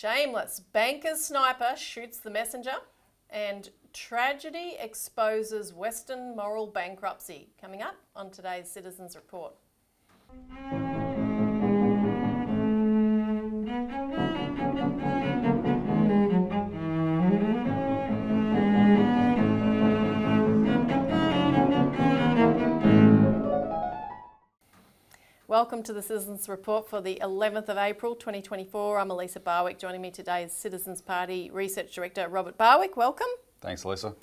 Shameless. Banker's sniper shoots the messenger. And tragedy exposes Western moral bankruptcy. Coming up on today's Citizens Report. Welcome to the Citizens Report for the 11th of April 2024. I'm Elisa Barwick. Joining me today is Citizens Party Research Director Robert Barwick. Welcome. Thanks, Elisa.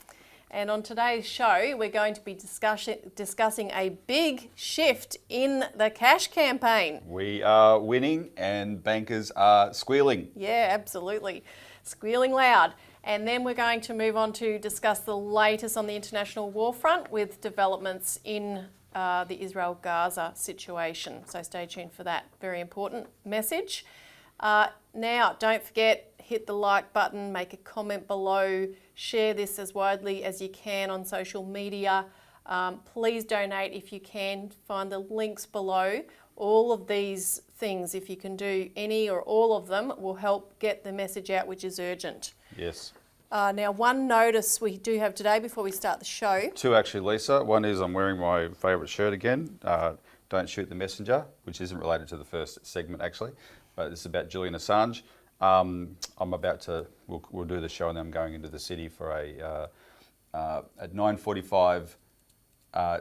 And on today's show, we're going to be discussing a big shift in the cash campaign. We are winning and bankers are squealing. Yeah, absolutely. Squealing loud. And then we're going to move on to discuss the latest on the international war front with developments in the Israel-Gaza situation. So stay tuned for that very important message. Now, don't forget, hit the like button, make a comment below, share this as widely as you can on social media. Please donate if you can. Find the links below. All of these things, if you can do any or all of them, will help get the message out, which is urgent. Yes. Now, one notice we do have today before we start the show. Two actually, Lisa. One is I'm wearing my favourite shirt again, Don't Shoot the Messenger, which isn't related to the first segment actually, but this is about Julian Assange. I'm about to, we'll do the show and then I'm going into the city for at 9:45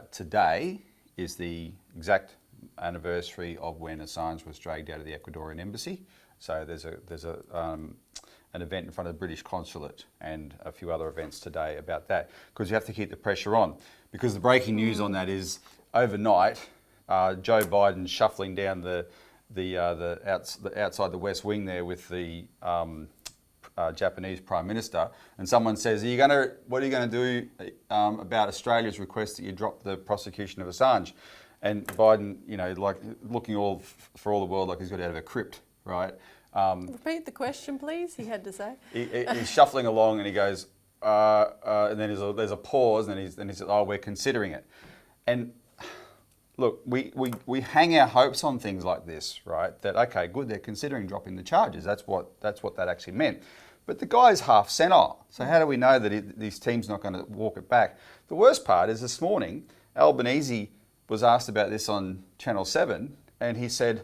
today is the exact anniversary of when Assange was dragged out of the Ecuadorian embassy. So there's an event in front of the British consulate and a few other events today about that, because you have to keep the pressure on. Because the breaking news on that is overnight, Joe Biden shuffling down the outside the West Wing there with the Japanese Prime Minister, and someone says, what are you going to do about Australia's request that you drop the prosecution of Assange? And Biden, like looking for all the world like he's got out of a crypt, right? Repeat the question, please, he had to say. He's shuffling along and he goes, and then there's a pause and he says, oh, we're considering it. And look, we hang our hopes on things like this, right? That, okay, good, they're considering dropping the charges. That's what that actually meant. But the guy's half senile. So how do we know that this team's not going to walk it back? The worst part is this morning, Albanese was asked about this on Channel 7 and he said,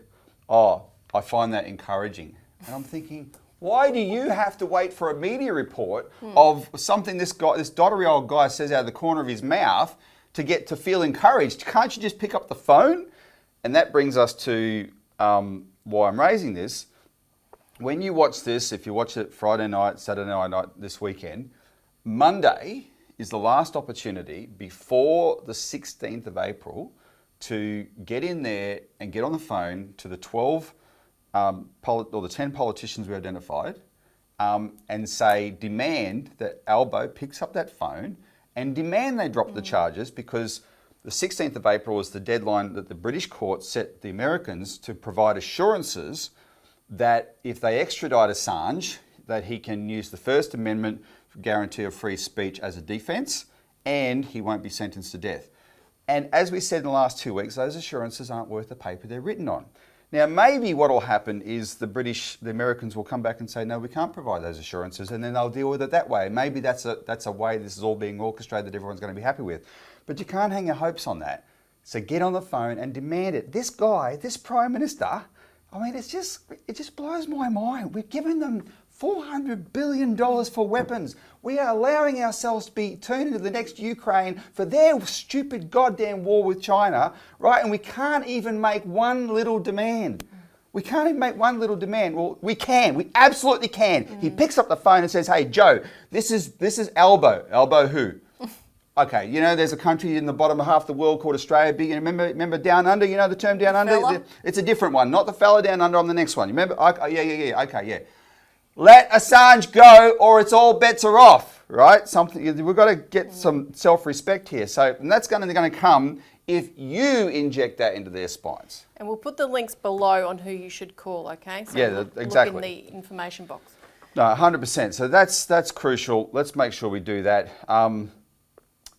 oh, I find that encouraging. And I'm thinking, why do you have to wait for a media report of something this dottery old guy says out of the corner of his mouth to feel encouraged? Can't you just pick up the phone? And that brings us to why I'm raising this. When you watch this, if you watch it Friday night, Saturday night, this weekend, Monday is the last opportunity before the 16th of April to get in there and get on the phone to the 10 politicians we identified and demand that Albo picks up that phone and demand they drop the charges, because the 16th of April is the deadline that the British court set the Americans to provide assurances that if they extradite Assange, that he can use the First Amendment guarantee of free speech as a defence and he won't be sentenced to death. And as we said in the last 2 weeks, those assurances aren't worth the paper they're written on. Now, maybe what will happen is the Americans will come back and say, no, we can't provide those assurances, and then they'll deal with it that way. Maybe that's a way this is all being orchestrated that everyone's going to be happy with. But you can't hang your hopes on that. So get on the phone and demand it. This guy, this Prime Minister, I mean, it just blows my mind. We've given them $400 billion for weapons. We are allowing ourselves to be turned into the next Ukraine for their stupid goddamn war with China, right? And we can't even make one little demand. We can't even make one little demand. Well, we can. We absolutely can. He picks up the phone and says, hey, Joe, this is Albo. Albo who? Okay, there's a country in the bottom half of the world called Australia. Big, remember Down Under? You know the term Down Under? Fella? It's a different one, not the fella down under on the next one. You remember? Yeah. Okay, yeah. Let Assange go or it's all bets are off, right? We've got to get some self-respect here. And that's going to come if you inject that into their spines. And we'll put the links below on who you should call, okay? So yeah, exactly. Look in the information box. No, 100%. So that's crucial. Let's make sure we do that.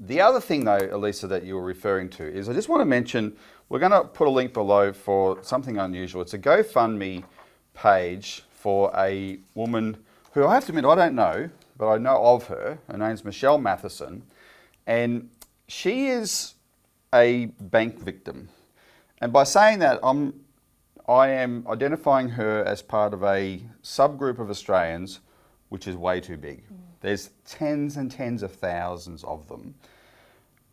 The other thing, though, Elisa, that you were referring to is I just want to mention, we're going to put a link below for something unusual. It's a GoFundMe page for a woman who I have to admit I don't know, but I know of her. Her name's Michelle Matheson, and she is a bank victim. And by saying that, I am identifying her as part of a subgroup of Australians, which is way too big. There's tens and tens of thousands of them.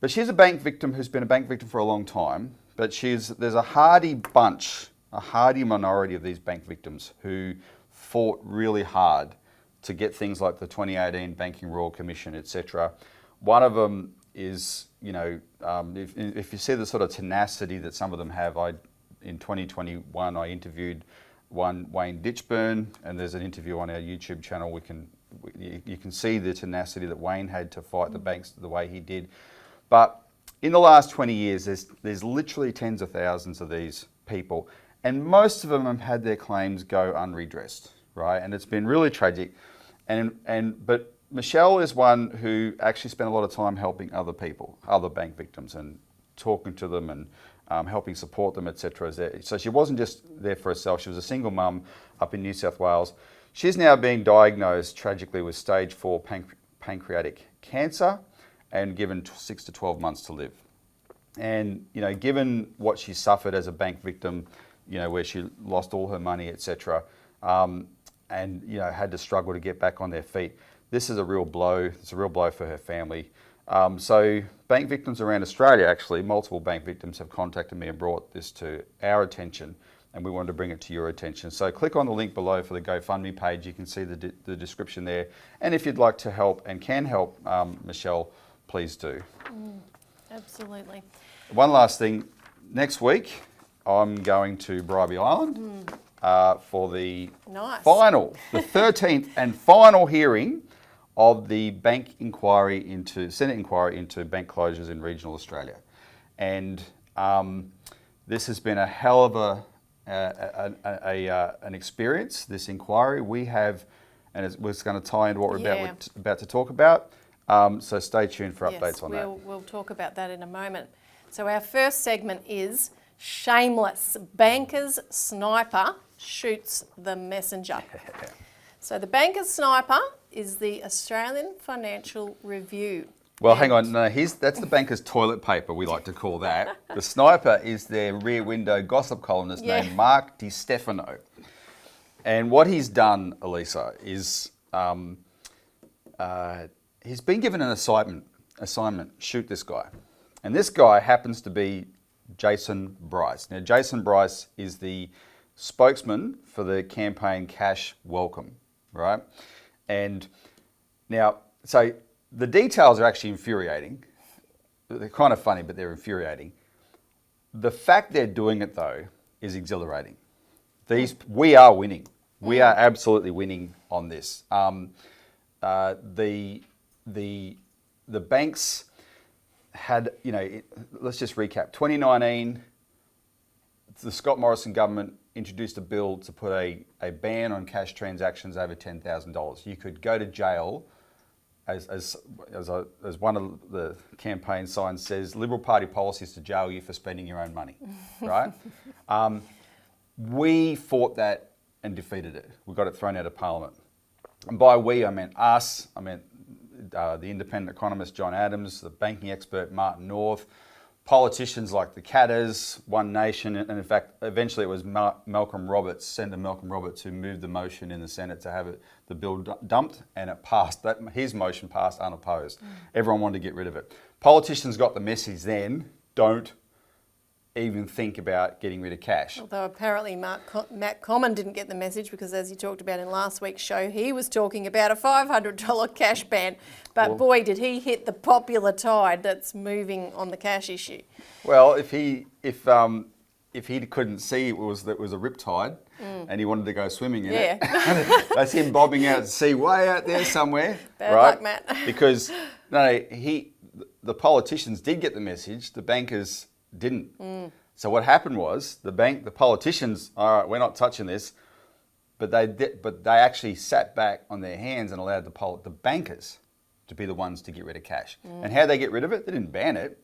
But she's a bank victim who's been a bank victim for a long time. But there's a hardy bunch, a hardy minority of these bank victims who fought really hard to get things like the 2018 Banking Royal Commission, etc. One of them is, if you see the sort of tenacity that some of them have, in 2021 I interviewed one, Wayne Ditchburn, and there's an interview on our YouTube channel. You can see the tenacity that Wayne had to fight the banks the way he did. But in the last 20 years, there's literally tens of thousands of these people, and most of them have had their claims go unredressed, right? And it's been really tragic. But Michelle is one who actually spent a lot of time helping other people, other bank victims, and talking to them and helping support them, etc. So she wasn't just there for herself. She was a single mum up in New South Wales. She's now being diagnosed tragically with stage 4 pancreatic cancer and given 6 to 12 months to live. And given what she suffered as a bank victim, where she lost all her money, etc., and had to struggle to get back on their feet, this is a real blow. It's a real blow for her family. So bank victims around Australia, actually, multiple bank victims have contacted me and brought this to our attention, and we wanted to bring it to your attention. So click on the link below for the GoFundMe page. You can see the description there. And if you'd like to help and can help Michelle, please do. Absolutely. One last thing. Next week, I'm going to Bribie Island for the the 13th and final hearing of the Senate inquiry into bank closures in regional Australia. And this has been a hell of an experience, this inquiry. We have, and it's going to tie into what we're about to talk about. So stay tuned for updates on that. We'll talk about that in a moment. So our first segment is Shameless. Banker's sniper shoots the messenger. So the banker's sniper is the Australian Financial Review. Well, hang on. No, that's the banker's toilet paper, we like to call that. The sniper is their rear window gossip columnist named Mark DiStefano. And what he's done, Elisa, is he's been given an assignment, shoot this guy. And this guy happens to be Jason Bryce. Now, Jason Bryce is the spokesman for the campaign Cash Welcome, right? And now, so the details are actually infuriating. They're kind of funny, but they're infuriating. The fact they're doing it, though, is exhilarating. We are winning. We are absolutely winning on this. The banks had, let's just recap. 2019, the Scott Morrison government introduced a bill to put a ban on cash transactions over $10,000. You could go to jail, as one of the campaign signs says, Liberal Party policy is to jail you for spending your own money, right? We fought that and defeated it. We got it thrown out of Parliament. And by we, I meant us. I meant the independent economist John Adams, the banking expert Martin North, politicians like the Catters, One Nation, and in fact, eventually it was Malcolm Roberts, Senator Malcolm Roberts, who moved the motion in the Senate to have the bill dumped, and it passed. His motion passed unopposed. Everyone wanted to get rid of it. Politicians got the message then, don't even think about getting rid of cash. Although apparently Matt Common didn't get the message because, as you talked about in last week's show, he was talking about a $500 cash ban. But boy, did he hit the popular tide that's moving on the cash issue. Well, if he couldn't see it was a riptide and he wanted to go swimming in it, that's him bobbing out to sea way out there somewhere. Bad luck, Matt. Because the politicians did get the message, the bankers didn't. So what happened was the politicians, all right, we're not touching this, but they actually sat back on their hands and allowed the bankers to be the ones to get rid of cash. And how they get rid of it? They didn't ban it.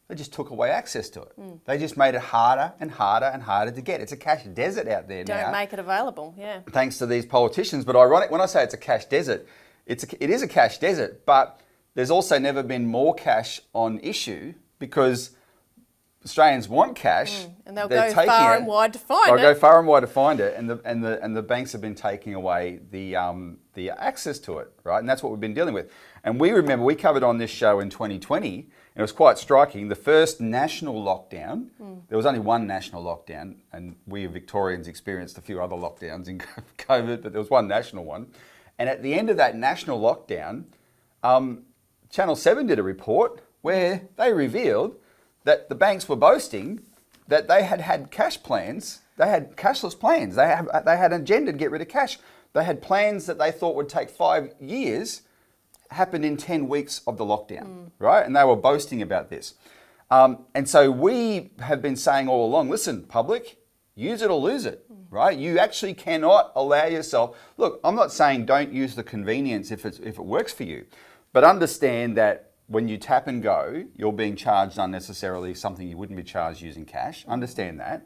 They just took away access to it. They just made it harder and harder and harder to get. It's a cash desert out there now. Don't make it available, yeah. Thanks to these politicians. But ironic, when I say it's a cash desert, it is a cash desert, but there's also never been more cash on issue because Australians want cash. And they'll go far and wide to find it. They'll go far and wide to find it, and the banks have been taking away the access to it, right? And that's what we've been dealing with. And we remember, we covered on this show in 2020, and it was quite striking. The first national lockdown, there was only one national lockdown, and we Victorians experienced a few other lockdowns in COVID, but there was one national one. And at the end of that national lockdown, Channel 7 did a report where they revealed that the banks were boasting that they had cash plans. They had cashless plans. They had an agenda to get rid of cash. They had plans that they thought would take 5 years, happened in 10 weeks of the lockdown, right? And they were boasting about this. And so we have been saying all along, listen, public, use it or lose it, right? You actually cannot allow yourself, look, I'm not saying don't use the convenience if it works for you, but understand that when you tap and go, you're being charged unnecessarily something you wouldn't be charged using cash. Understand that.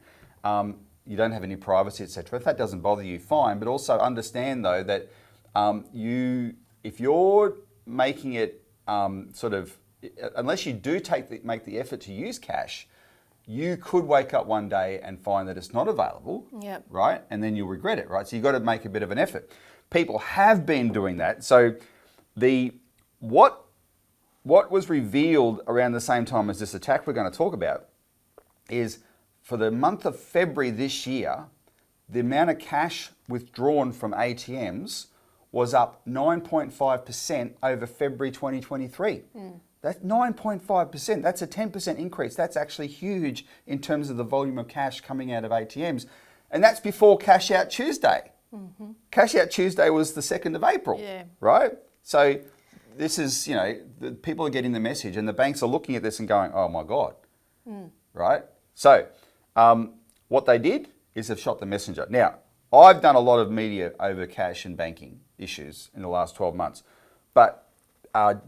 You don't have any privacy, etc. If that doesn't bother you, fine. But also understand though that if you're making it unless you do make the effort to use cash, you could wake up one day and find that it's not available, right? And then you'll regret it, right? So you've got to make a bit of an effort. People have been doing that. So what was revealed around the same time as this attack we're going to talk about is for the month of February this year, the amount of cash withdrawn from ATMs was up 9.5% over February 2023. That's 9.5%. That's a 10% increase. That's actually huge in terms of the volume of cash coming out of ATMs. And that's before Cash Out Tuesday. Cash Out Tuesday was the 2nd of April, right? So this is, the people are getting the message and the banks are looking at this and going, oh my God, right? So what they did is they've shot the messenger. Now, I've done a lot of media over cash and banking issues in the last 12 months, but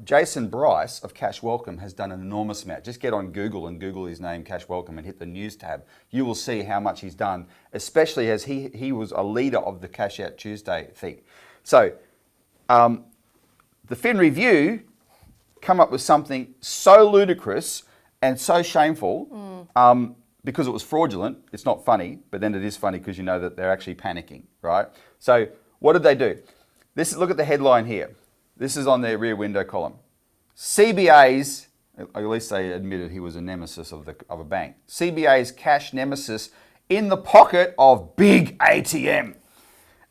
Jason Bryce of Cash Welcome has done an enormous amount. Just get on Google and Google his name, Cash Welcome, and hit the news tab. You will see how much he's done, especially as he was a leader of the Cash Out Tuesday thing. So the Fin Review come up with something so ludicrous and so shameful because it was fraudulent. It's not funny, but then it is funny because you know that they're actually panicking, right? So what did they do? Look at the headline here. This is on their rear window column. CBA's, at least they admitted he was a nemesis of a bank. CBA's cash nemesis in the pocket of big ATM.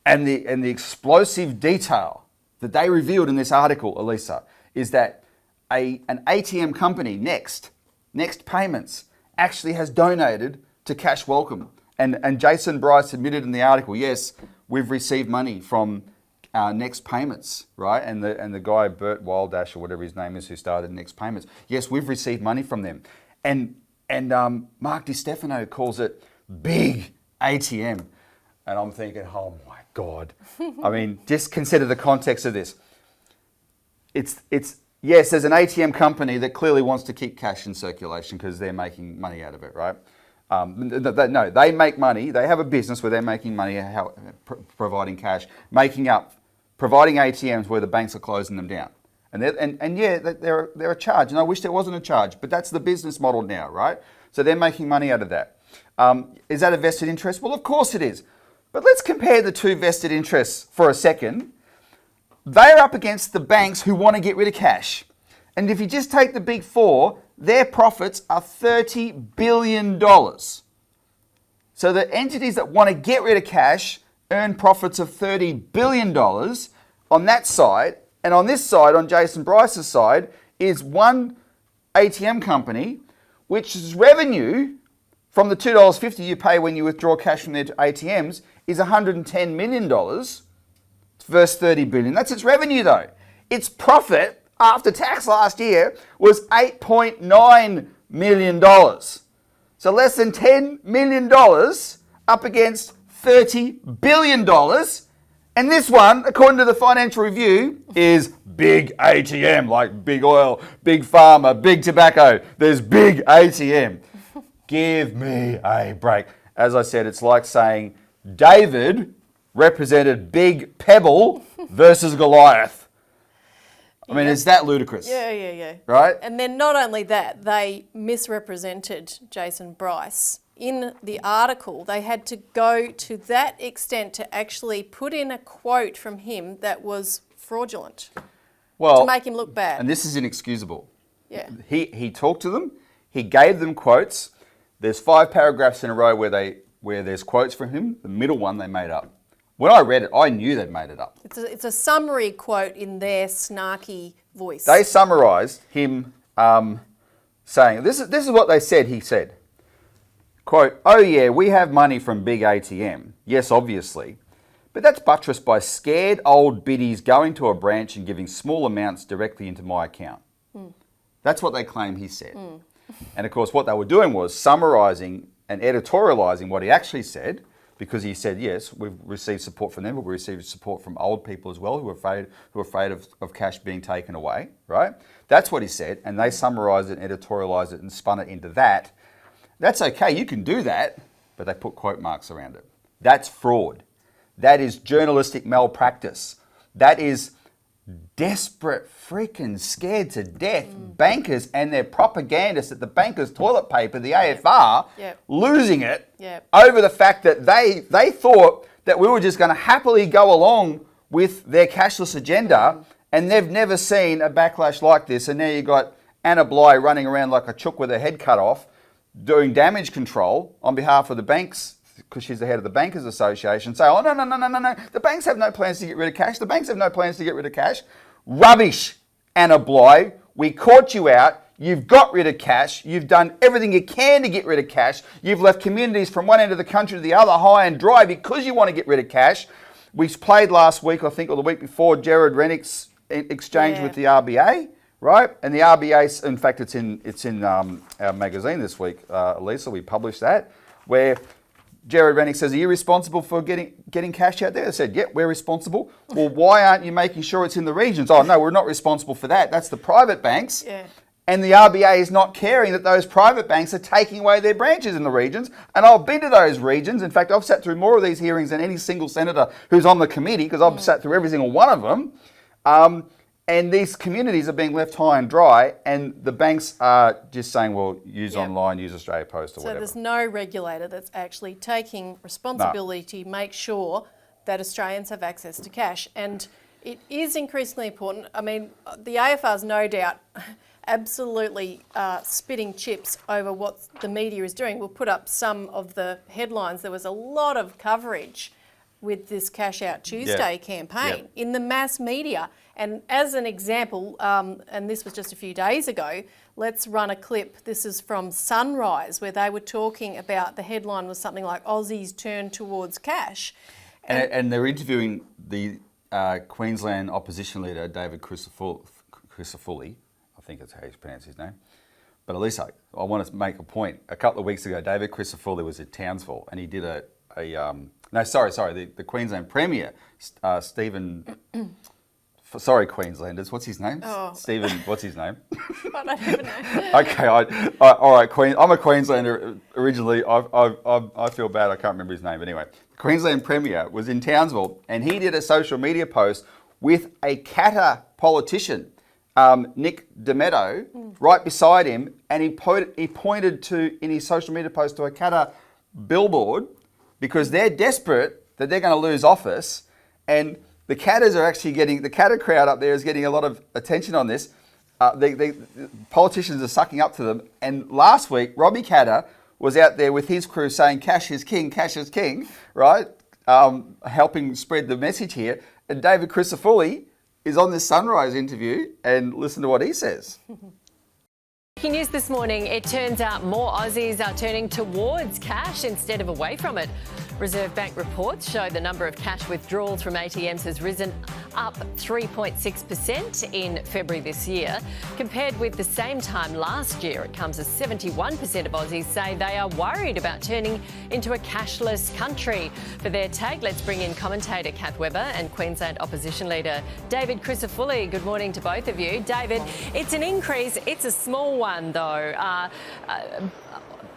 And the explosive detail that they revealed in this article, Elisa, is that an ATM company, Next Payments, actually has donated to Cash Welcome. And Jason Bryce admitted in the article, yes, we've received money from Next Payments, right? And the guy, Bert Wildash or whatever his name is, who started Next Payments, yes, we've received money from them. And Mark DiStefano calls it big ATM. And I'm thinking, oh my God. I mean, just consider the context of this. It's yes, there's an ATM company that clearly wants to keep cash in circulation because they're making money out of it, right? No, they make money. They have a business where they're making money, providing cash, providing ATMs where the banks are closing them down. And they're a charge. And I wish there wasn't a charge, but that's the business model now, right? So they're making money out of that. Is that a vested interest? Well, of course it is. But let's compare the two vested interests for a second. They're up against the banks who want to get rid of cash. And if you just take the big four, their profits are $30 billion. So the entities that want to get rid of cash earn profits of $30 billion on that side. And on this side, on Jason Bryce's side, is one ATM company, which is revenue from the $2.50 you pay when you withdraw cash from their ATMs is $110 million versus $30 billion. That's its revenue though. Its profit after tax last year was $8.9 million. So less than $10 million up against $30 billion. And this one, according to the Financial Review, is big ATM, like big oil, big pharma, big tobacco. There's big ATM. Give me a break. As I said, it's like saying David represented Big Pebble versus Goliath. I mean, is that ludicrous? Yeah. Right? And then not only that, they misrepresented Jason Bryce. In the article, they had to go to that extent to actually put in a quote from him that was fraudulent to make him look bad. And this is inexcusable. Yeah. He talked to them. He gave them quotes. There's 5 paragraphs in a row where there's quotes from him. The middle one they made up. When I read it, I knew they'd made it up. It's a summary quote in their snarky voice. They summarised him saying, this is what they said he said. Quote, "Oh yeah, we have money from big ATM. Yes, obviously. But that's buttressed by scared old biddies going to a branch and giving small amounts directly into my account." That's what they claim he said. And of course, what they were doing was summarising and editorialising what he actually said, because he said, yes, we've received support from them, but we received support from old people as well who are afraid of cash being taken away, right? That's what he said, and they summarised it, editorialised it, and spun it into that. That's okay, you can do that, but they put quote marks around it. That's fraud. That is journalistic malpractice. That is desperate, freaking scared to death bankers and their propagandists at the Bankers Toilet Paper, the AFR, losing it over the fact that they thought that we were just going to happily go along with their cashless agenda, and they've never seen a backlash like this. And now you've got Anna Bligh running around like a chook with her head cut off, doing damage control on behalf of the banks, because she's the head of the Bankers Association, say, oh, no, the banks have no plans to get rid of cash. The banks have no plans to get rid of cash. Rubbish, Anna Bligh. We caught you out. You've got rid of cash. You've done everything you can to get rid of cash. You've left communities from one end of the country to the other high and dry because you want to get rid of cash. We played last week, I think, or the week before, Jared Rennick's exchange with the RBA. Right, and the RBA, in fact, it's in our magazine this week, Elisa. We published that, where Jared Rennick says, "Are you responsible for getting cash out there?" They said, "Yep, we're responsible." Well, why aren't you making sure it's in the regions? Oh no, we're not responsible for that. That's the private banks. Yeah. And the RBA is not caring that those private banks are taking away their branches in the regions. And I've been to those regions. In fact, I've sat through more of these hearings than any single senator who's on the committee, because I've sat through every single one of them. And these communities are being left high and dry, and the banks are just saying, well, use online, use Australia Post or whatever. So there's no regulator that's actually taking responsibility to make sure that Australians have access to cash. And it is increasingly important. I mean, the AFR's no doubt absolutely spitting chips over what the media is doing. We'll put up some of the headlines. There was a lot of coverage with this Cash Out Tuesday campaign in the mass media. And as an example, and this was just a few days ago, let's run a clip. This is from Sunrise, where they were talking about, the headline was something like, Aussies turn towards cash. And they're interviewing the Queensland opposition leader, David Crisafulli. I think that's how you pronounce his name. But Elisa, I want to make a point. A couple of weeks ago, David Crisafulli was at Townsville, and he did the Queensland Premier, Stephen... Sorry, Queenslanders. What's his name? Oh. Stephen, what's his name? I don't even know. Okay, all right, I'm a Queenslander originally. I feel bad, I can't remember his name. But anyway, the Queensland Premier was in Townsville, and he did a social media post with a Katter politician, Nick Demeto, right beside him, and he pointed to, in his social media post, to a Katter billboard, because they're desperate that they're going to lose office, and the Katters are actually the Katter crowd up there is getting a lot of attention on this. The politicians are sucking up to them. And last week, Robbie Katter was out there with his crew saying, cash is king, right? Helping spread the message here. And David Crisafulli is on this Sunrise interview, and listen to what he says. Breaking news this morning, it turns out more Aussies are turning towards cash instead of away from it. Reserve Bank reports show the number of cash withdrawals from ATMs has risen up 3.6% in February this year. Compared with the same time last year, it comes as 71% of Aussies say they are worried about turning into a cashless country. For their take, let's bring in commentator Kath Webber and Queensland Opposition Leader David Crisafulli. Good morning to both of you. David, it's an increase. It's a small one, though.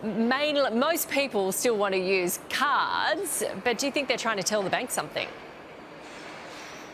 Most people still want to use cards, but do you think they're trying to tell the bank something?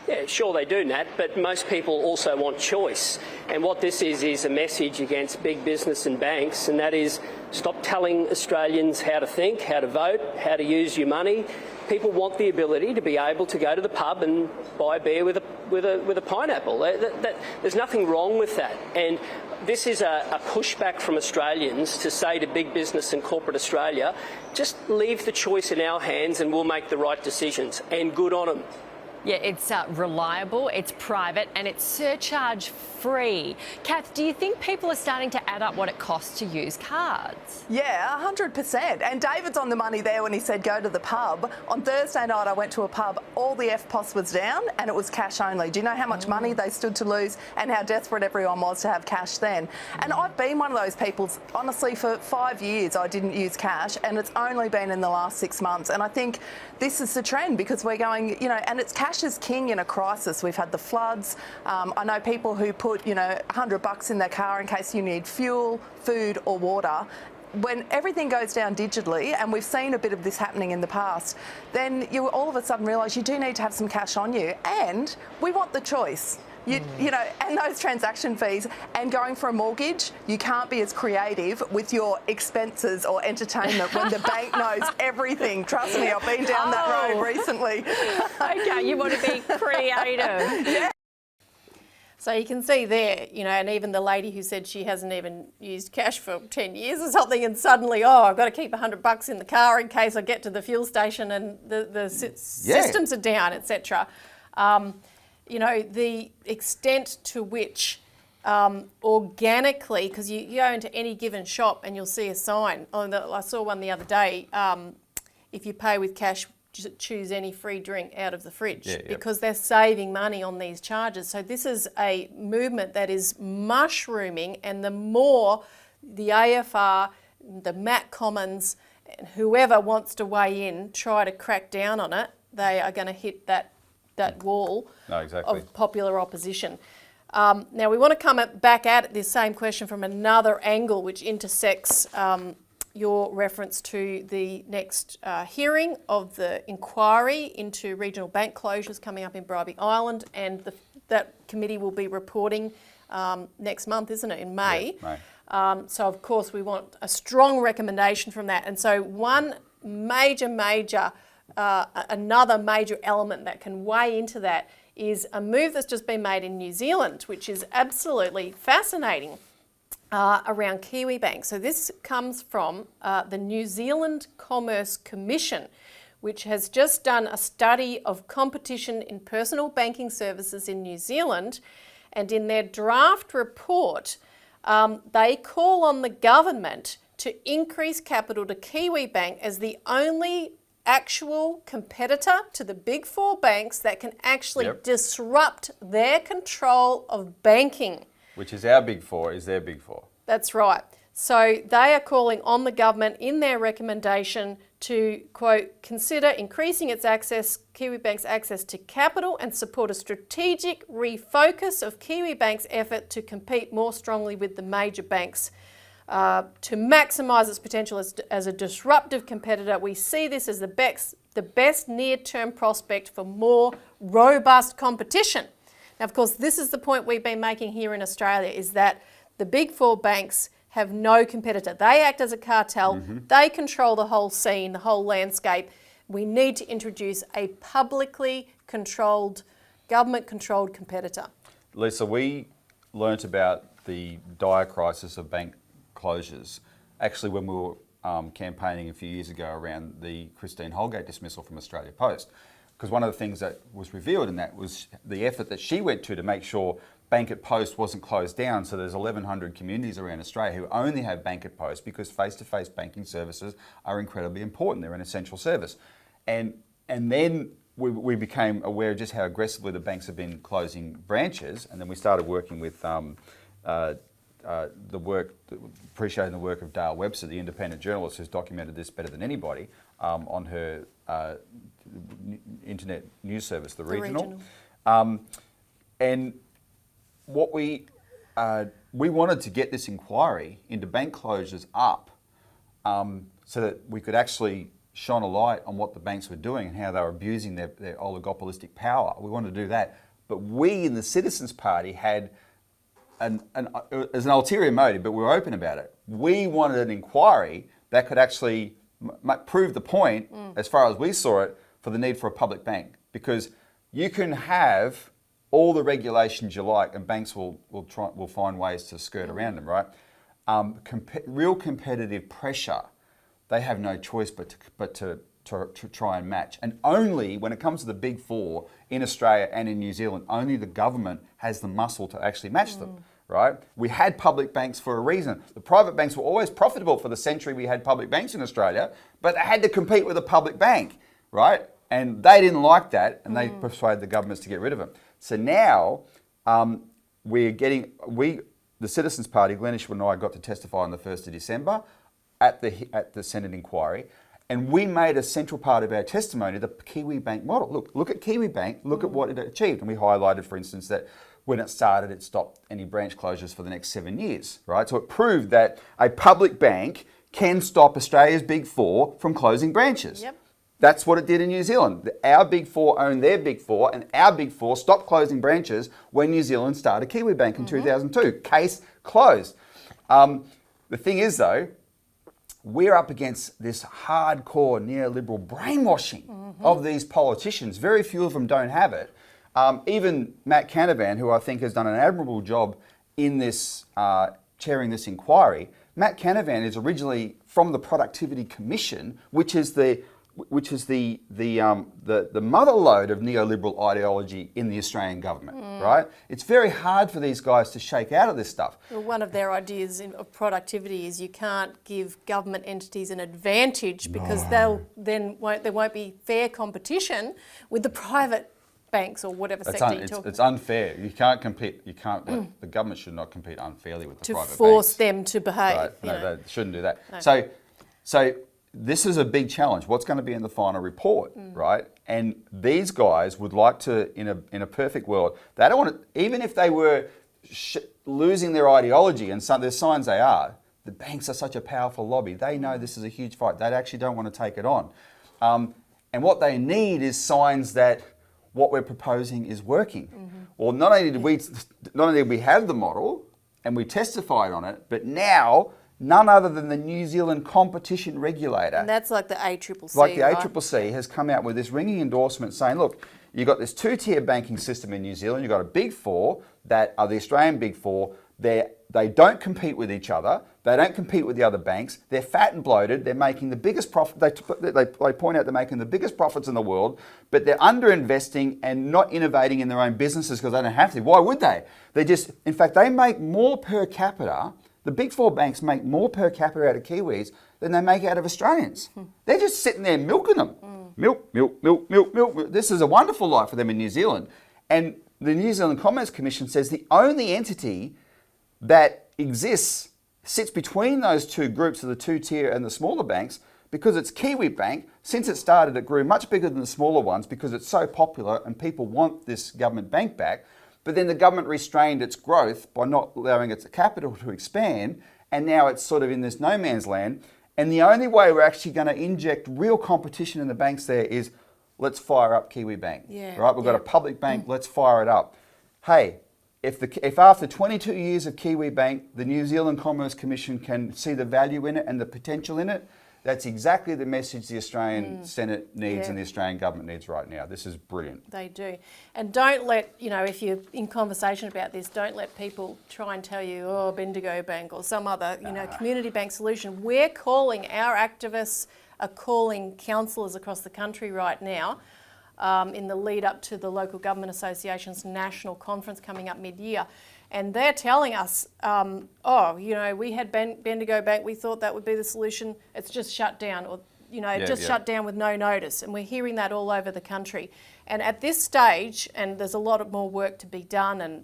Yeah, sure they do, Nat, but most people also want choice. And what this is a message against big business and banks, and that is stop telling Australians how to think, how to vote, how to use your money. People want the ability to be able to go to the pub and buy a beer with a pineapple. There's nothing wrong with that. And this is a pushback from Australians to say to big business and corporate Australia, just leave the choice in our hands and we'll make the right decisions. And good on them. Yeah, it's reliable, it's private and it's surcharge free. Kath, do you think people are starting to add up what it costs to use cards? Yeah, 100%. And David's on the money there when he said go to the pub. On Thursday night I went to a pub, all the FPOS was down and it was cash only. Do you know how much money they stood to lose and how desperate everyone was to have cash then? And I've been one of those people, honestly, for 5 years I didn't use cash and it's only been in the last 6 months. And I think this is the trend because we're going, and it's cash is king in a crisis. We've had the floods. I know people who put, $100 in their car in case you need fuel, food or water. When everything goes down digitally, and we've seen a bit of this happening in the past, then you all of a sudden realise you do need to have some cash on you, and we want the choice. And those transaction fees, and going for a mortgage, you can't be as creative with your expenses or entertainment when the bank knows everything. Trust me, I've been down that road recently. Okay, you want to be creative. Yeah. So you can see there, and even the lady who said she hasn't even used cash for 10 years or something, and suddenly, I've got to keep $100 in the car in case I get to the fuel station and the systems are down, etc. The extent to which organically, because you go into any given shop and you'll see a sign. I saw one the other day, if you pay with cash, choose any free drink out of the fridge, because they're saving money on these charges. So this is a movement that is mushrooming, and the more the AFR, the Mac Commons, and whoever wants to weigh in, try to crack down on it, they are going to hit that wall of popular opposition. Now we want to come back at this same question from another angle, which intersects your reference to the next hearing of the inquiry into regional bank closures coming up in Barwick Island, and that committee will be reporting next month, isn't it, in May? Yeah, May. So of course we want a strong recommendation from that, and so one another major element that can weigh into that is a move that's just been made in New Zealand, which is absolutely fascinating, around Kiwi Bank. So this comes from the New Zealand Commerce Commission, which has just done a study of competition in personal banking services in New Zealand, and in their draft report they call on the government to increase capital to Kiwi Bank as the only actual competitor to the big four banks that can actually disrupt their control of banking. Which is our big four, is their big four. That's right. So they are calling on the government in their recommendation to, quote, consider increasing Kiwi Bank's access to capital and support a strategic refocus of Kiwi Bank's effort to compete more strongly with the major banks to maximise its potential as a disruptive competitor. We see this as the best near-term prospect for more robust competition. Now, of course, this is the point we've been making here in Australia, is that the big four banks have no competitor. They act as a cartel. They control the whole scene, the whole landscape. We need to introduce a publicly controlled, government-controlled competitor. Lisa, we learnt about the dire crisis of bank closures actually when we were campaigning a few years ago around the Christine Holgate dismissal from Australia Post. Because one of the things that was revealed in that was the effort that she went to make sure Bank at Post wasn't closed down. So there's 1,100 communities around Australia who only have Bank at Post because face-to-face banking services are incredibly important. They're an essential service. and then we became aware of just how aggressively the banks have been closing branches, and then we started working with appreciating the work of Dale Webster, the independent journalist who's documented this better than anybody on her internet news service, The Regional. And what we wanted to get this inquiry into bank closures up so that we could actually shine a light on what the banks were doing and how they were abusing their oligopolistic power. We wanted to do that. But we in the Citizens Party had as an ulterior motive, but we were open about it. We wanted an inquiry that could actually prove the point, as far as we saw it, for the need for a public bank. Because you can have all the regulations you like, and banks will find ways to skirt around them, right? Real competitive pressure, they have no choice but to try and match. And only when it comes to the big four in Australia and in New Zealand, only the government has the muscle to actually match them, right? We had public banks for a reason. The private banks were always profitable for the century we had public banks in Australia, but they had to compete with a public bank, right? And they didn't like that, and they persuaded the governments to get rid of them. So now the Citizens Party, Glenn Ishwood and I got to testify on the 1st of December at the Senate inquiry, and we made a central part of our testimony the Kiwi Bank model. Look at Kiwi Bank, look at what it achieved. And we highlighted, for instance, that when it started, it stopped any branch closures for the next 7 years, right? So it proved that a public bank can stop Australia's big four from closing branches. Yep. That's what it did in New Zealand. Our big four owned their big four, and our big four stopped closing branches when New Zealand started Kiwi Bank in 2002. Case closed. The thing is, though, we're up against this hardcore neoliberal brainwashing of these politicians. Very few of them don't have it. Even Matt Canavan, who I think has done an admirable job in this chairing this inquiry. Matt Canavan is originally from the Productivity Commission, which is the mother lode of neoliberal ideology in the Australian government, right? It's very hard for these guys to shake out of this stuff. Well, one of their ideas of productivity is you can't give government entities an advantage because there won't be fair competition with the private banks or whatever sector you're talking. It's unfair. You can't compete. You can't. The government should not compete unfairly with the private banks. To force them to behave. Right. No, they shouldn't do that. No. So this is a big challenge. What's going to be in the final report, right? And these guys would like to, in a perfect world, they don't want to, even if they were losing their ideology, and there's signs they are, the banks are such a powerful lobby. They know this is a huge fight. They actually don't want to take it on. And what they need is signs that what we're proposing is working. Well, not only did we have the model and we testified on it, but now none other than the New Zealand competition regulator. And that's like the ACCC, Like the ACCC has come out with this ringing endorsement saying, look, you've got this two-tier banking system in New Zealand. You've got a big four that are the Australian big four. They don't compete with each other. They don't compete with the other banks. They're fat and bloated. They're making the biggest profit. They point out they're making the biggest profits in the world, but they're underinvesting and not innovating in their own businesses because they don't have to. Why would they? In fact, they make more per capita. The big four banks make more per capita out of Kiwis than they make out of Australians. They're just sitting there milking them. Milk. This is a wonderful life for them in New Zealand. And the New Zealand Commerce Commission says the only entity that exists sits between those two groups of the two-tier and the smaller banks because it's Kiwi Bank. Since it started, it grew much bigger than the smaller ones because it's so popular and people want this government bank back. But then the government restrained its growth by not allowing its capital to expand, and now it's sort of in this no man's land. And the only way we're actually going to inject real competition in the banks there is let's fire up Kiwi Bank. Right? We've got a public bank, let's fire it up. Hey, if after 22 years of Kiwi Bank, the New Zealand Commerce Commission can see the value in it and the potential in it, that's exactly the message the Australian Senate needs and the Australian government needs right now. This is brilliant. They do. And don't let, if you're in conversation about this, don't let people try and tell you, Bendigo Bank or some other, community bank solution. We're calling, our activists are calling councillors across the country right now in the lead up to the Local Government Association's national conference coming up mid-year. And they're telling us, we had Bendigo Bank, we thought that would be the solution, it's just shut down. Or shut down with no notice. And we're hearing that all over the country. And at this stage, and there's a lot more work to be done, and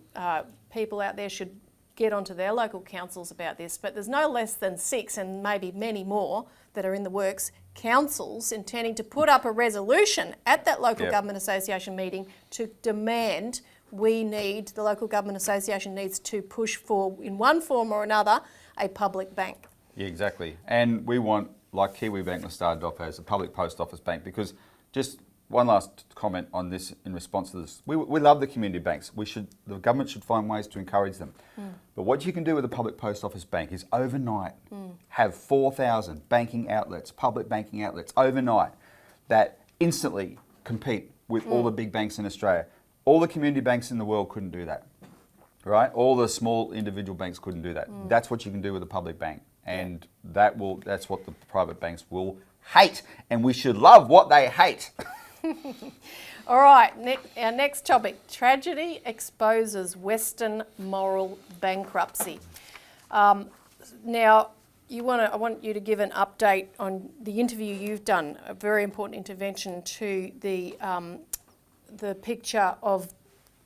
people out there should get onto their local councils about this, but there's no less than 6 and maybe many more that are in the works, councils intending to put up a resolution at that local government association meeting to demand the local government association needs to push for, in one form or another, a public bank. Yeah, exactly. And we want, like Kiwibank was started off as, a public post office bank, because just one last comment on this in response to this. We love the community banks. The government should find ways to encourage them. But what you can do with a public post office bank is overnight have 4,000 banking outlets, public banking outlets, overnight, that instantly compete with all the big banks in Australia. All the community banks in the world couldn't do that, right? All the small individual banks couldn't do that. That's what you can do with a public bank. And that's what the private banks will hate. And we should love what they hate. All right, our next topic. Tragedy exposes Western moral bankruptcy. Now, I want you to give an update on the interview you've done, a very important intervention to the picture of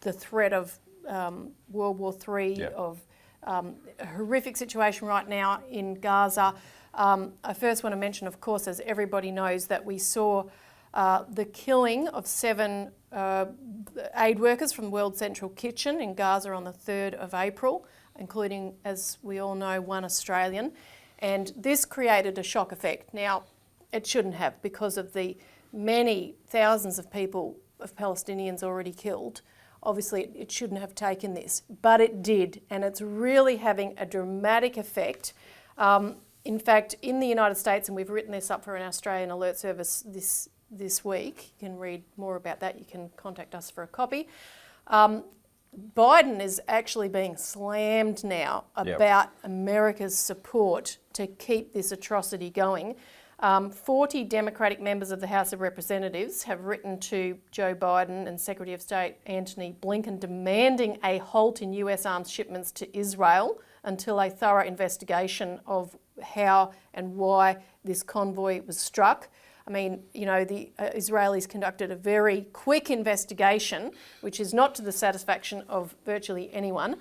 the threat of World War III, of a horrific situation right now in Gaza. I first want to mention, of course, as everybody knows, that we saw the killing of 7 aid workers from World Central Kitchen in Gaza on the 3rd of April, including, as we all know, 1 Australian. And this created a shock effect. Now, it shouldn't have, because of the many thousands of people, of Palestinians already killed. Obviously, it shouldn't have taken this, but it did. And it's really having a dramatic effect. In fact, in the United States, and we've written this up for an Australian Alert Service this week, you can read more about that, you can contact us for a copy. Biden is actually being slammed now about America's support to keep this atrocity going. 40 Democratic members of the House of Representatives have written to Joe Biden and Secretary of State Antony Blinken demanding a halt in US arms shipments to Israel until a thorough investigation of how and why this convoy was struck. I mean, the Israelis conducted a very quick investigation, which is not to the satisfaction of virtually anyone.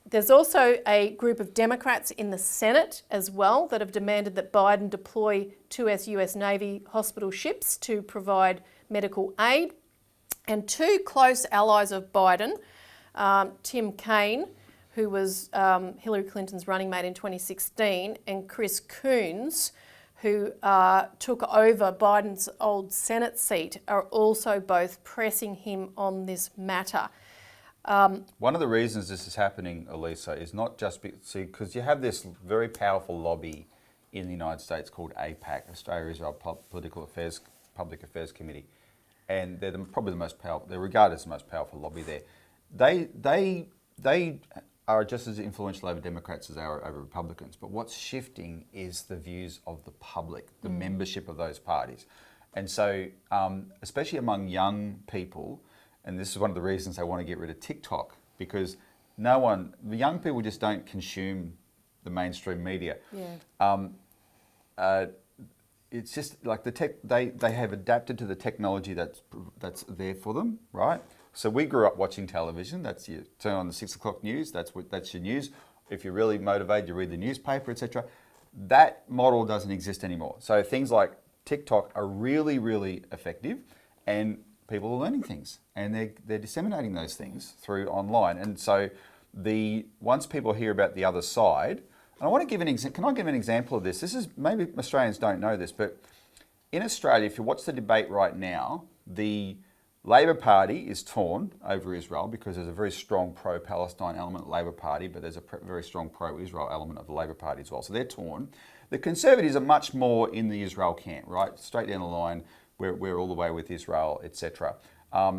There's also a group of Democrats in the Senate as well that have demanded that Biden deploy 2 US Navy hospital ships to provide medical aid. And 2 close allies of Biden, Tim Kaine, who was Hillary Clinton's running mate in 2016, and Chris Coons, who took over Biden's old Senate seat, are also both pressing him on this matter. One of the reasons this is happening, Elisa, is not just because you have this very powerful lobby in the United States called AIPAC, Australia-Israel Public Affairs Committee, and they're probably the most powerful. They're regarded as the most powerful lobby there. They are just as influential over Democrats as they are over Republicans. But what's shifting is the views of the public, the membership of those parties, and so especially among young people. And this is one of the reasons they want to get rid of TikTok, because the young people just don't consume the mainstream media. It's just like they have adapted to the technology that's there for them, right? So we grew up watching television. That's you turn on the 6 o'clock news. That's your news. If you're really motivated, you read the newspaper, etc. That model doesn't exist anymore. So things like TikTok are really, really effective, and people are learning things, and they're disseminating those things through online. And so once people hear about the other side, and I want to give can I give an example of this? This is, maybe Australians don't know this, but in Australia, if you watch the debate right now, the Labor Party is torn over Israel because there's a very strong pro-Palestine element of the Labor Party, but there's a very strong pro-Israel element of the Labor Party as well. So they're torn. The Conservatives are much more in the Israel camp, right? Straight down the line. We're all the way with Israel, etc.,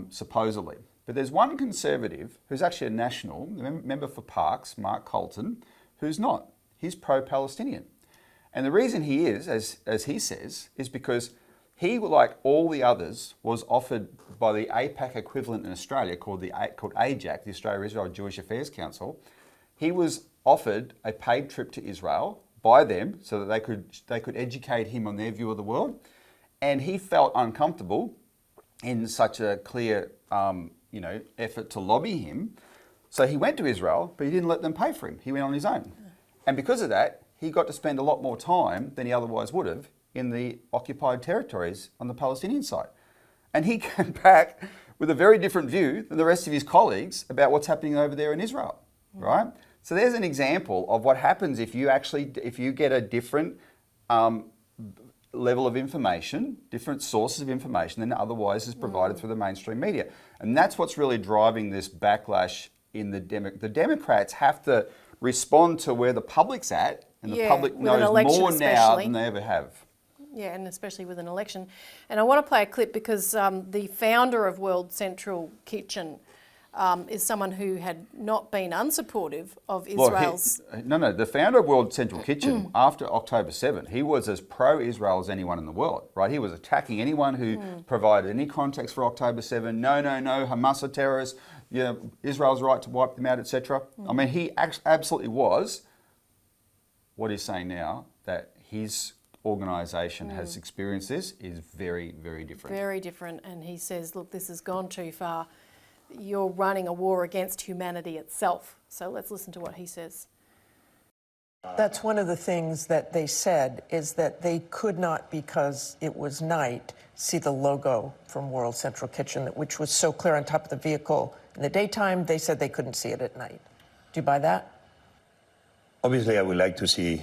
supposedly. But there's one Conservative who's actually a national, member for Parks, Mark Colton, who's not. He's pro-Palestinian. And the reason he is, as he says, is because he, like all the others, was offered by the AIPAC equivalent in Australia called AJAC, the Australia-Israel Jewish Affairs Council. He was offered a paid trip to Israel by them so that they could educate him on their view of the world. And he felt uncomfortable in such a clear, effort to lobby him. So he went to Israel, but he didn't let them pay for him. He went on his own. And because of that, he got to spend a lot more time than he otherwise would have in the occupied territories on the Palestinian side. And he came back with a very different view than the rest of his colleagues about what's happening over there in Israel, right? So there's an example of what happens if you get a different level of information, different sources of information than otherwise is provided through the mainstream media. And that's what's really driving this backlash in the Democrats have to respond to where the public's at, and the public knows more now than they ever have. Yeah, and especially with an election. And I want to play a clip because the founder of World Central Kitchen is someone who had not been unsupportive of Israel's... The founder of World Central Kitchen, after October 7, he was as pro-Israel as anyone in the world, right? He was attacking anyone who provided any context for October 7. No, Hamas are terrorists. Yeah, Israel's right to wipe them out, etc. I mean, he absolutely was. What he's saying now, that his organisation has experienced this, is very, very different. Very different. And he says, look, this has gone too far. You're running a war against humanity itself. So let's listen to what he says. That's one of the things that they said, is that they could not, because it was night, see the logo from World Central Kitchen, which was so clear on top of the vehicle. In the daytime, they said they couldn't see it at night. Do you buy that? Obviously, I would like to see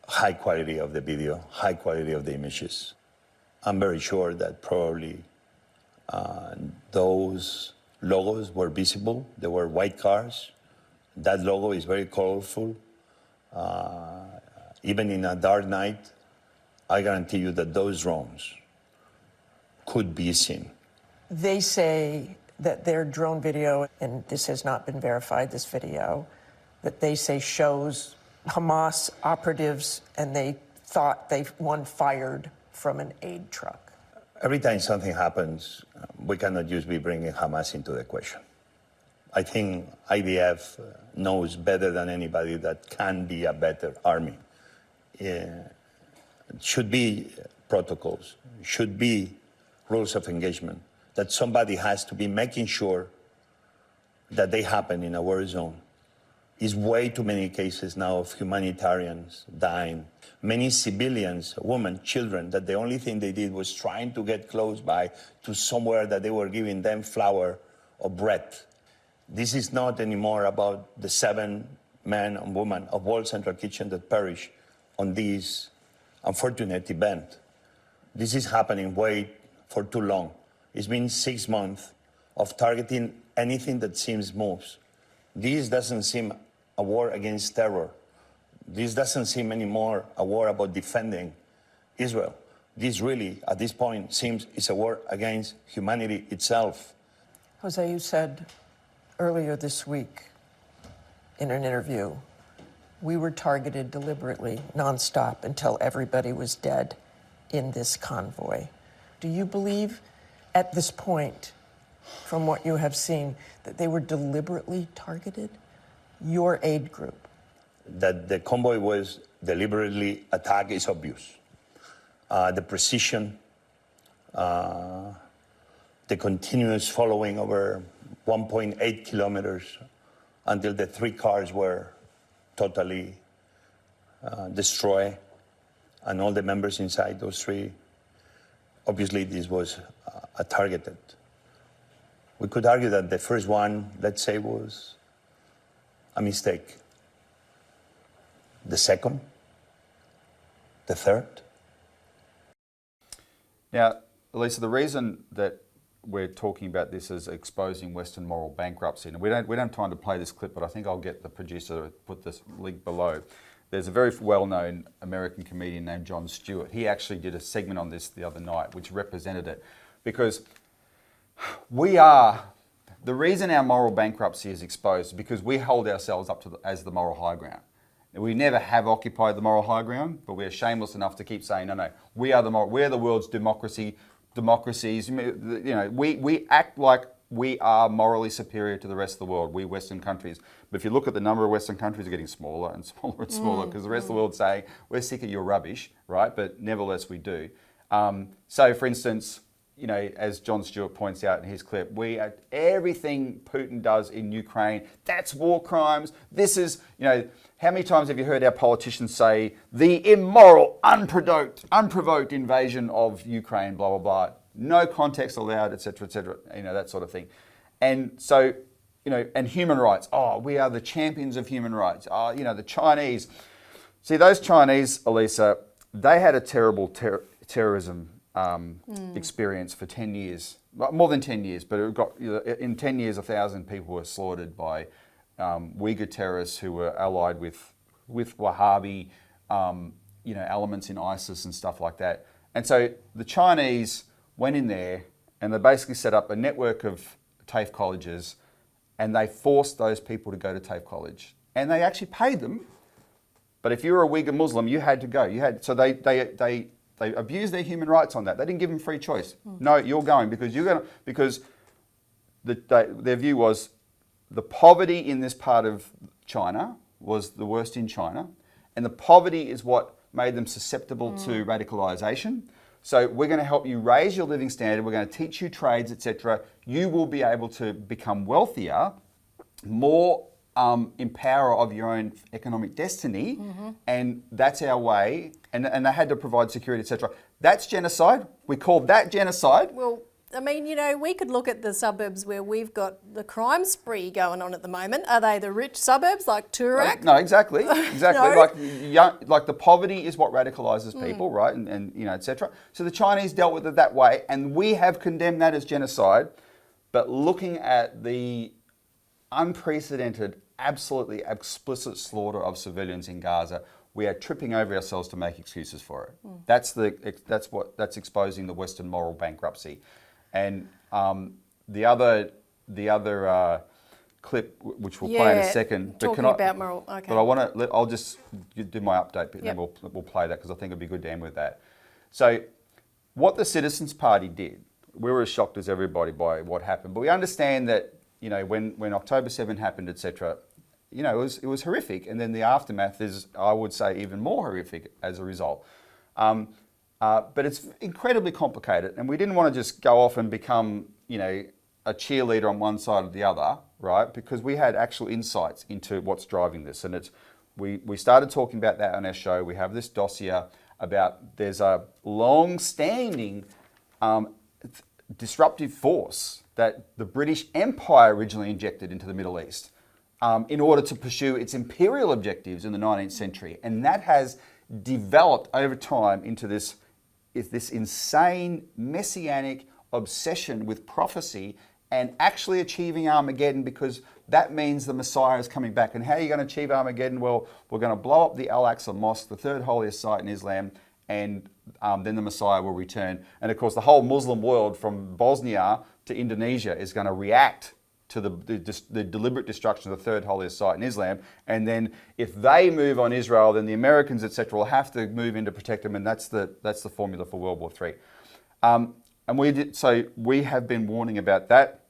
high quality of the video, high quality of the images. I'm very sure that probably those logos were visible. There were white cars. That logo is very colorful. Even in a dark night, I guarantee you that those drones could be seen. They say that their drone video, and this has not been verified, this video, that they say shows Hamas operatives, and they thought one fired from an aid truck. Every time something happens, we cannot just be bringing Hamas into the question. I think IDF knows better than anybody that can be a better army. Should be protocols, should be rules of engagement, that somebody has to be making sure that they happen in a war zone. Is way too many cases now of humanitarians dying. Many civilians, women, children, that the only thing they did was trying to get close by to somewhere that they were giving them flour or bread. This is not anymore about the 7 men and women of World Central Kitchen that perished on this unfortunate event. This is happening way for too long. It's been 6 months of targeting anything that seems moves. This doesn't seem a war against terror. This doesn't seem anymore a war about defending Israel. This really, at this point, seems it's a war against humanity itself. Jose, you said earlier this week in an interview, we were targeted deliberately, nonstop, until everybody was dead in this convoy. Do you believe at this point, from what you have seen, that they were deliberately targeted? Your aid group? That the convoy was deliberately attacked is obvious. The precision, the continuous following over 1.8 kilometers until the 3 cars were totally destroyed, and all the members inside those 3. Obviously, this was targeted. We could argue that the first one, let's say, was a mistake. The second, the third. Now, Elisa, the reason that we're talking about this as exposing Western moral bankruptcy, and we don't have time to play this clip, but I think I'll get the producer to put this link below. There's a very well-known American comedian named Jon Stewart. He actually did a segment on this the other night, which represented it, because the reason our moral bankruptcy is exposed is because we hold ourselves up to as the moral high ground. We never have occupied the moral high ground, but we're shameless enough to keep saying, no, we're the world's democracies. We act like we are morally superior to the rest of the world, we Western countries. But if you look at the number of Western countries are getting smaller and smaller and smaller because the rest of the world's saying, we're sick of your rubbish, right? But nevertheless, we do. So, for instance, you know, as John Stewart points out in his clip, everything Putin does in Ukraine, that's war crimes. This is, you know, how many times have you heard our politicians say the immoral, unprovoked invasion of Ukraine, blah, blah, blah. No context allowed, etc., you know, that sort of thing. And so, you know, and human rights. Oh, we are the champions of human rights. Oh, you know, the Chinese. See, those Chinese, Elisa, they had a terrible terrorism experience for 10 years, more than 10 years, but it got, in 10 years, 1,000 people were slaughtered by Uyghur terrorists who were allied with Wahhabi, you know, elements in ISIS and stuff like that. And so the Chinese went in there and they basically set up a network of TAFE colleges and they forced those people to go to TAFE college. And they actually paid them. But if you were a Uyghur Muslim, you had to go. So they abused their human rights on that. They didn't give them free choice. No, you're going because their view was the poverty in this part of China was the worst in China. And the poverty is what made them susceptible to radicalisation. So we're going to help you raise your living standard. We're going to teach you trades, etc. You will be able to become wealthier, more empower of your own economic destiny, and that's our way. And they had to provide security, etc. That's genocide. We call that genocide. Well, I mean, you know, we could look at the suburbs where we've got the crime spree going on at the moment. Are they the rich suburbs like Toorak? No, exactly. No. Like the poverty is what radicalises people, right? And you know, etc. So the Chinese dealt with it that way, and we have condemned that as genocide. But looking at the unprecedented, absolutely explicit slaughter of civilians in Gaza, we are tripping over ourselves to make excuses for it. That's exposing the Western moral bankruptcy. And the other clip, which we'll play in a second. About moral, okay. But I'll just do my update bit, and then we'll play that because I think it'd be good to end with that. So, what the Citizens Party did, we were as shocked as everybody by what happened. But we understand that, you know, when October 7 happened, etc., you know, it was horrific, and then the aftermath is, I would say, even more horrific as a result. But it's incredibly complicated, and we didn't want to just go off and become, you know, a cheerleader on one side or the other, right? Because we had actual insights into what's driving this, and we started talking about that on our show. We have this dossier about there's a long-standing disruptive force that the British Empire originally injected into the Middle East in order to pursue its imperial objectives in the 19th century. And that has developed over time into this insane messianic obsession with prophecy and actually achieving Armageddon, because that means the Messiah is coming back. And how are you going to achieve Armageddon? Well, we're going to blow up the Al-Aqsa Mosque, the third holiest site in Islam, and then the Messiah will return. And of course, the whole Muslim world from Bosnia to Indonesia is going to react to the deliberate destruction of the third holiest site in Islam. And then if they move on Israel, then the Americans, etc., will have to move in to protect them. And that's the formula for World War III. So we have been warning about that.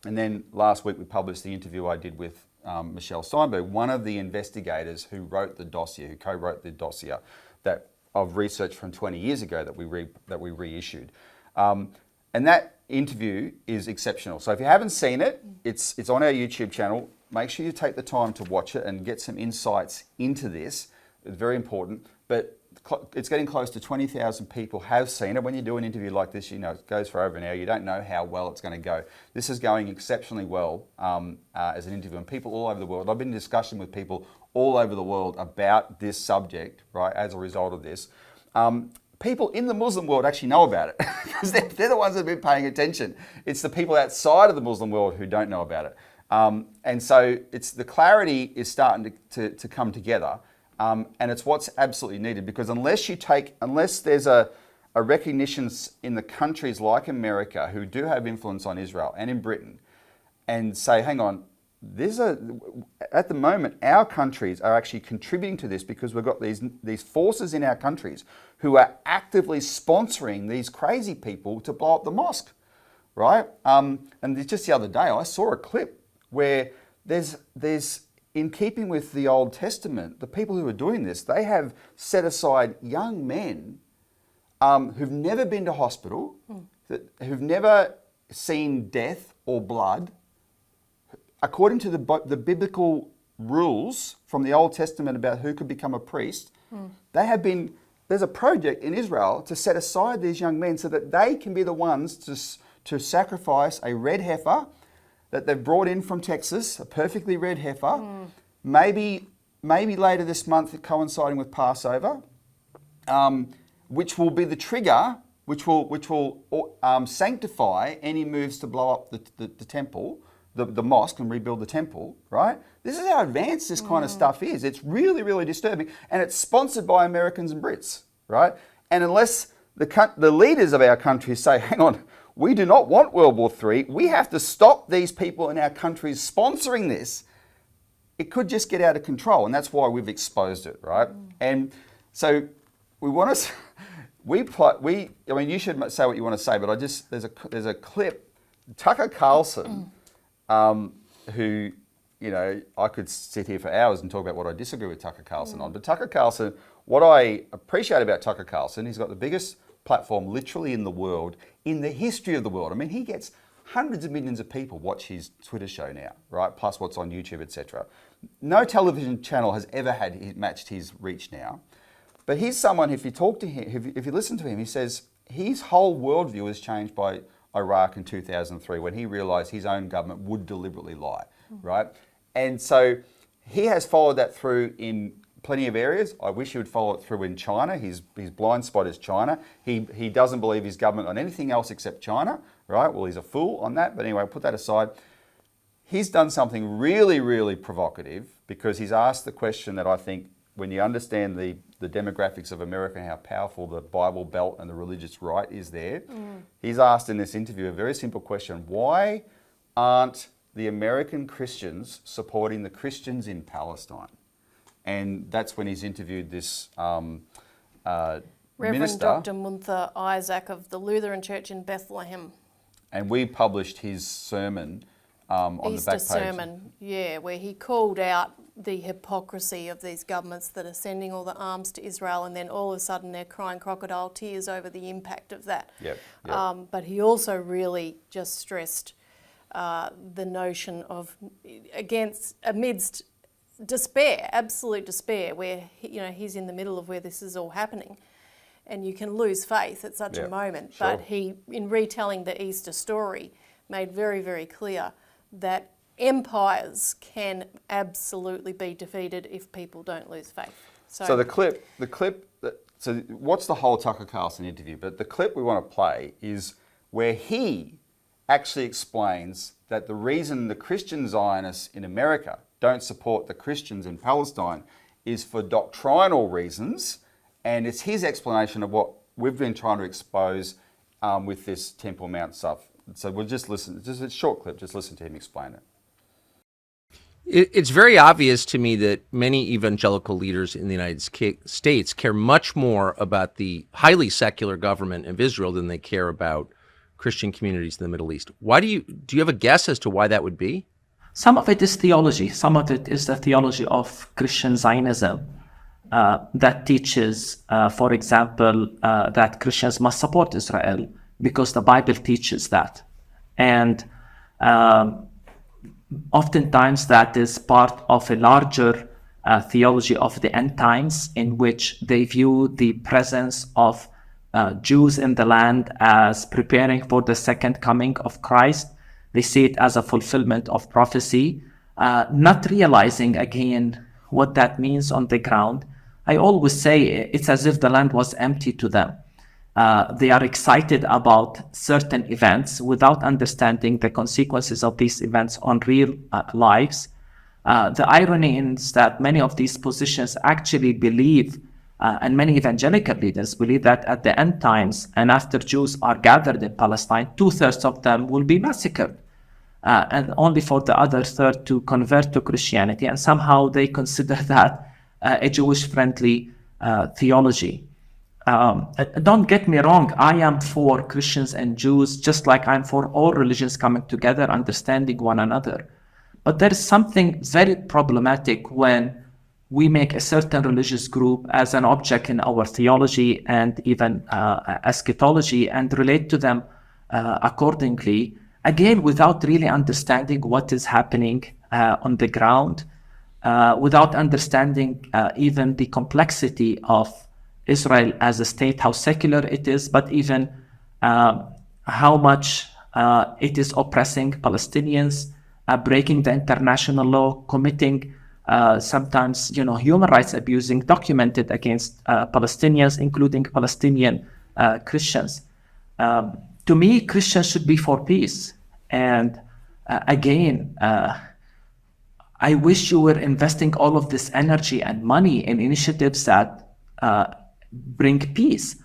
And then last week we published the interview I did with Michelle Steinberg, one of the investigators who wrote the dossier, who co-wrote the dossier of research from 20 years ago that we reissued. And that interview is exceptional. So if you haven't seen it, it's on our YouTube channel. Make sure you take the time to watch it and get some insights into this. It's very important. But it's getting close to 20,000 people have seen it. When you do an interview like this, you know, it goes for over an hour. You don't know how well it's going to go. This is going exceptionally well as an interview. And people all over the world, I've been in discussion with people all over the world about this subject, right, as a result of this. People in the Muslim world actually know about it because they're the ones that have been paying attention. It's the people outside of the Muslim world who don't know about it. And so the clarity is starting to come together. And it's what's absolutely needed, because unless there's a recognition in the countries like America who do have influence on Israel and in Britain, and say, hang on, at the moment, our countries are actually contributing to this because we've got these forces in our countries who are actively sponsoring these crazy people to blow up the mosque. right? And just the other day, I saw a clip where there's in keeping with the Old Testament, the people who are doing this, they have set aside young men who've never been to hospital, who've never seen death or blood. According to the biblical rules from the Old Testament about who could become a priest, there's a project in Israel to set aside these young men so that they can be the ones to sacrifice a red heifer that they've brought in from Texas, a perfectly red heifer, maybe later this month coinciding with Passover, which will be the trigger, which will sanctify any moves to blow up the temple, the mosque, and rebuild the temple, right? This is how advanced this kind of stuff is. It's really, really disturbing, and it's sponsored by Americans and Brits, right? And unless the leaders of our country say, hang on, we do not want World War III, we have to stop these people in our countries sponsoring this, it could just get out of control, and that's why we've exposed it, right? And so we want to, I mean, you should say what you want to say, but there's a clip, Tucker Carlson, who, you know, I could sit here for hours and talk about what I disagree with Tucker Carlson on, but Tucker Carlson, what I appreciate about Tucker Carlson, he's got the biggest platform literally in the world, in the history of the world. I mean, he gets hundreds of millions of people watch his Twitter show now, right? Plus what's on YouTube, etc. No television channel has ever matched his reach now. But he's someone, if you talk to him, if you listen to him, he says his whole worldview was changed by Iraq in 2003 when he realised his own government would deliberately lie, right? And so he has followed that through in plenty of areas. I wish he would follow it through in China. His blind spot is China. He doesn't believe his government on anything else except China, right? Well, he's a fool on that, but anyway, put that aside. He's done something really, really provocative because he's asked the question that I think when you understand the demographics of America and how powerful the Bible Belt and the religious right is there, he's asked in this interview a very simple question. Why aren't the American Christians supporting the Christians in Palestine? And that's when he's interviewed this Reverend minister. Dr. Munther Isaac of the Lutheran Church in Bethlehem. And we published his sermon on Easter the back page. sermon, yeah, where he called out the hypocrisy of these governments that are sending all the arms to Israel, and then all of a sudden they're crying crocodile tears over the impact of that. Yep. But he also really just stressed the notion of amidst despair, absolute despair, where he's in the middle of where this is all happening, and you can lose faith at such a moment. Sure. But he, in retelling the Easter story, made very, very clear that empires can absolutely be defeated if people don't lose faith. So the clip. So what's the whole Tucker Carlson interview? But the clip we want to play is where he actually explains that the reason the Christian Zionists in America don't support the Christians in Palestine is for doctrinal reasons, and it's his explanation of what we've been trying to expose with this Temple Mount stuff. So we'll just listen, just a short clip, just listen to him explain it. It's very obvious to me that many evangelical leaders in the United States care much more about the highly secular government of Israel than they care about Christian communities in the Middle East. Why do you have a guess as to why that would be? Some of it is theology. Some of it is the theology of Christian Zionism that teaches, for example, that Christians must support Israel because the Bible teaches that. And oftentimes that is part of a larger theology of the end times, in which they view the presence of Jews in the land as preparing for the second coming of Christ. They see it as a fulfillment of prophecy, not realizing again what that means on the ground. I always say it's as if the land was empty to them. They are excited about certain events without understanding the consequences of these events on real lives. The irony is that many of these positions actually believe, and many evangelical leaders believe, that at the end times and after Jews are gathered in Palestine, 2/3 of them will be massacred. And only for the other third to convert to Christianity, and somehow they consider that a Jewish-friendly theology. don't get me wrong, I am for Christians and Jews, just like I'm for all religions coming together, understanding one another. But there is something very problematic when we make a certain religious group as an object in our theology and even eschatology and relate to them accordingly, again, without really understanding what is happening on the ground, without understanding even the complexity of Israel as a state, how secular it is, but even how much it is oppressing Palestinians, breaking the international law, committing sometimes, human rights abusing documented against Palestinians, including Palestinian Christians. To me, Christians should be for peace. And again, I wish you were investing all of this energy and money in initiatives that bring peace,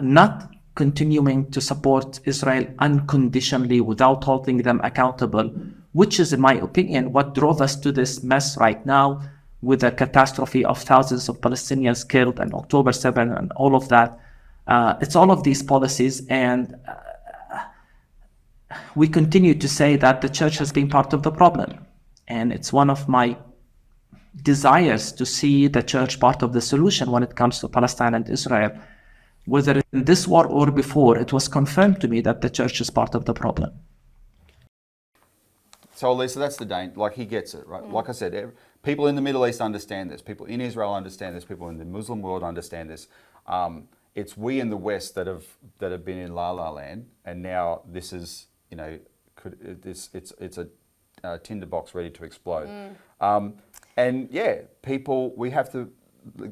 not continuing to support Israel unconditionally without holding them accountable, which is, in my opinion, what drove us to this mess right now with the catastrophe of thousands of Palestinians killed on October 7 and all of that. It's all of these policies, and we continue to say that the church has been part of the problem. And it's one of my desires to see the church part of the solution when it comes to Palestine and Israel. Whether in this war or before, it was confirmed to me that the church is part of the problem. So, Elisa, that's the danger. Like, he gets it, right? Like I said, people in the Middle East understand this. People in Israel understand this. People in the Muslim world understand this. It's we in the West that have been in La La Land, and now this is, it's a tinderbox ready to explode. And yeah, we have to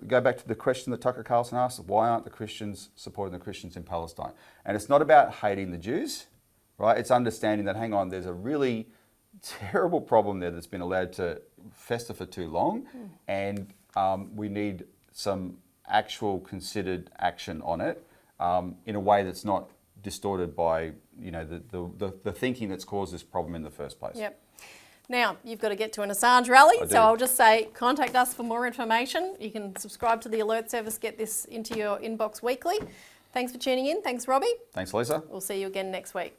go back to the question that Tucker Carlson asked: why aren't the Christians supporting the Christians in Palestine? And it's not about hating the Jews, right? It's understanding that, hang on, there's a really terrible problem there that's been allowed to fester for too long, and we need some actual considered action on it in a way that's not distorted by the thinking that's caused this problem in the first place. Yep. Now, you've got to get to an Assange rally, so I'll just say contact us for more information. You can subscribe to the alert service, get this into your inbox weekly. Thanks for tuning in. Thanks, Robbie. Thanks, Lisa. We'll see you again next week.